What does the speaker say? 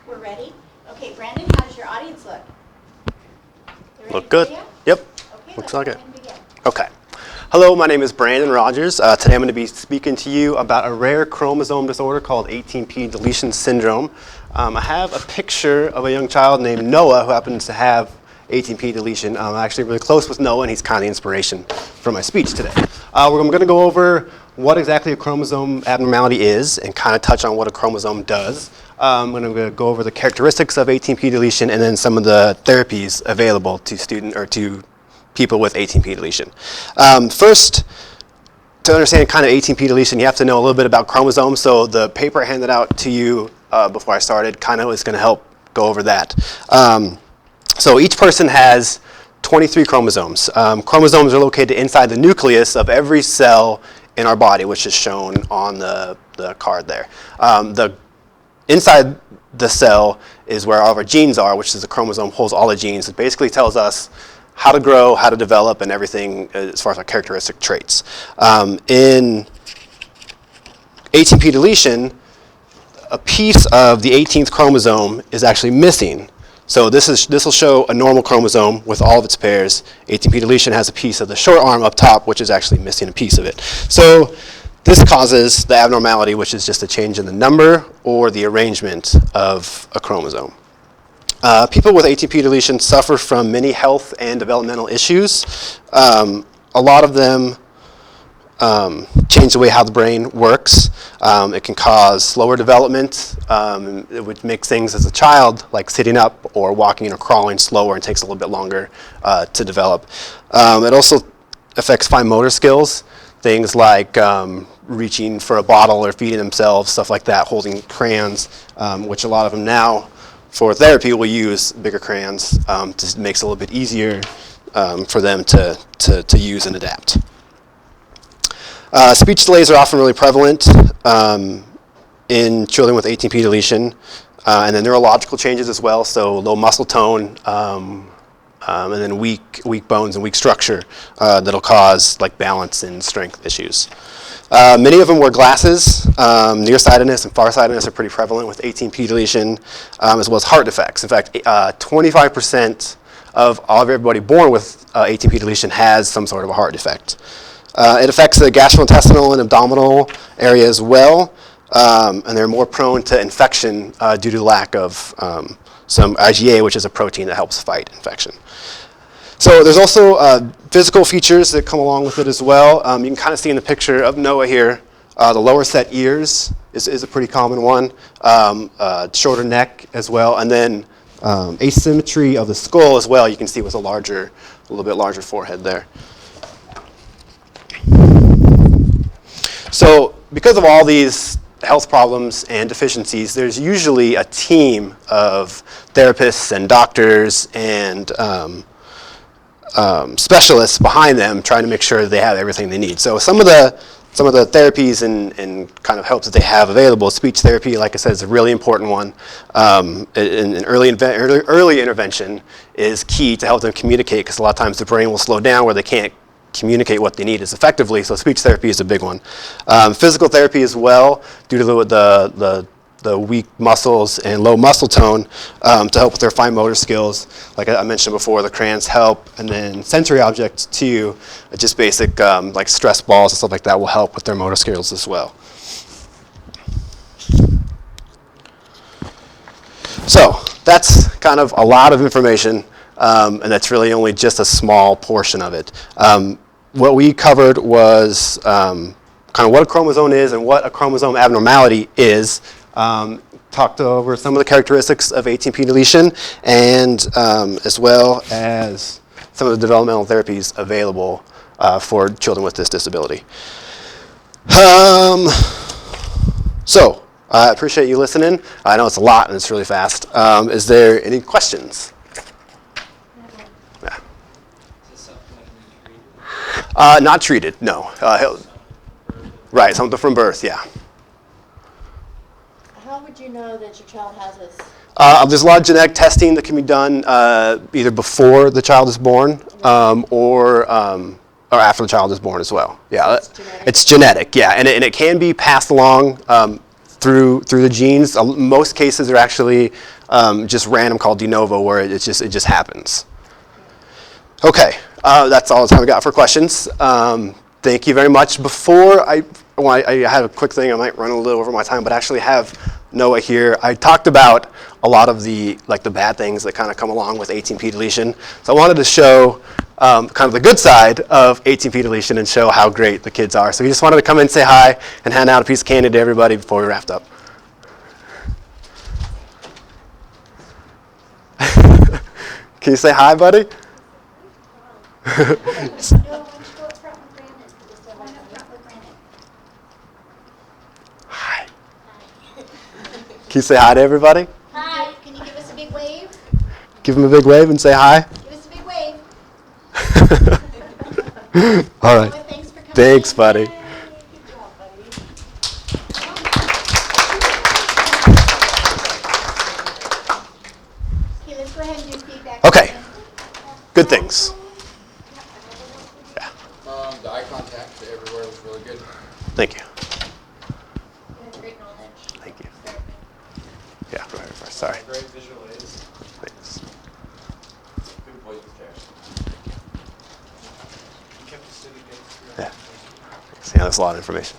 We're ready? Okay, Brandon, how does your audience look? Look good. Yep. Okay, Looks let's like go it. ahead and begin. Okay. Hello, my name is Brandon Rogers. Today I'm going to be speaking to you about a rare chromosome disorder called 18p deletion syndrome. I have a picture of a young child named Noah who happens to have 18p deletion. I'm actually really close with Noah, and he's kind of the inspiration for my speech today. I'm going to go over what exactly a chromosome abnormality is and kind of touch on what a chromosome does. I'm going to go over the characteristics of 18p deletion and then some of the therapies available to people with 18p deletion. First, to understand kind of 18p deletion, you have to know a little bit about chromosomes. So the paper I handed out to you before I started kind of is going to help go over that. So each person has 23 chromosomes. Chromosomes are located inside the nucleus of every cell in our body, which is shown on the card there. Inside the cell is where all of our genes are, which is the chromosome holds all the genes. It basically tells us how to grow, how to develop, and everything as far as our characteristic traits. In 18p deletion, a piece of the 18th chromosome is actually missing. So this will show a normal chromosome with all of its pairs. 18p deletion has a piece of the short arm up top, which is actually missing a piece of it. So this causes the abnormality, which is just a change in the number or the arrangement of a chromosome. People with 18p deletion suffer from many health and developmental issues. A lot of them change the way how the brain works. It can cause slower development, which makes things as a child, like sitting up or walking or crawling, slower and takes a little bit longer to develop. It also affects fine motor skills, things like reaching for a bottle or feeding themselves, stuff like that, holding crayons, which a lot of them now for therapy will use bigger crayons. Just makes it a little bit easier for them to use and adapt. Speech delays are often really prevalent in children with 18p deletion, and then neurological changes as well, so low muscle tone, and then weak bones and weak structure that'll cause like balance and strength issues. Many of them wear glasses. Nearsightedness and farsightedness are pretty prevalent with 18p deletion, as well as heart defects. In fact, 25% of everybody born with 18p deletion has some sort of a heart defect. It affects the gastrointestinal and abdominal area as well, and they're more prone to infection due to lack of some IgA, which is a protein that helps fight infection. So there's also physical features that come along with it as well. You can kind of see in the picture of Noah here, the lower set ears is a pretty common one, shorter neck as well, and then asymmetry of the skull as well. You can see with a little bit larger forehead there. So because of all these health problems and deficiencies, there's usually a team of therapists and doctors and specialists behind them trying to make sure that they have everything they need. So some of the therapies and kind of help that they have available, speech therapy, like I said, is a really important one. Early intervention is key to help them communicate, because a lot of times the brain will slow down where they can't communicate what they need as effectively, so speech therapy is a big one. Physical therapy as well, due to the weak muscles and low muscle tone, to help with their fine motor skills. Like I mentioned before, the crayons help, and then sensory objects too, just basic like stress balls and stuff like that will help with their motor skills as well. So that's kind of a lot of information, and that's really only just a small portion of it. What we covered was kind of what a chromosome is and what a chromosome abnormality is. Talked over some of the characteristics of 18p deletion, and as well as some of the developmental therapies available for children with this disability. So I appreciate you listening. I know it's a lot and it's really fast. Is there any questions? Yeah. Not treated, no. Right, something from birth, yeah. How would you know that your child has this? There's a lot of genetic testing that can be done either before the child is born or after the child is born as well. Yeah, it's genetic, yeah, and it can be passed along through the genes. Most cases are actually just random, called de novo, where it just happens. Okay, that's all the time we got for questions. Thank you very much. Before I have a quick thing. I might run a little over my time, but I actually have Noah here. I talked about a lot of the bad things that kind of come along with 18p deletion. So I wanted to show kind of the good side of 18p deletion and show how great the kids are. So we just wanted to come in, say hi, and hand out a piece of candy to everybody before we wrapped up. Can you say hi, buddy? Hi. Can you say hi to everybody? Hi. Can you give us a big wave? Give them a big wave and say hi. Give us a big wave. All right. Noah, thanks for coming. Thanks, buddy. Yay. Good job, buddy. Okay, let's go ahead and do feedback. Okay. Good things. Yeah. The eye contact everywhere was really good. Thank you. You have great knowledge. Thank you. Yeah, go ahead first. Sorry. Great visual aids. Thanks. Good voice protection. Yeah. Thanks. Yeah, that's a lot of information.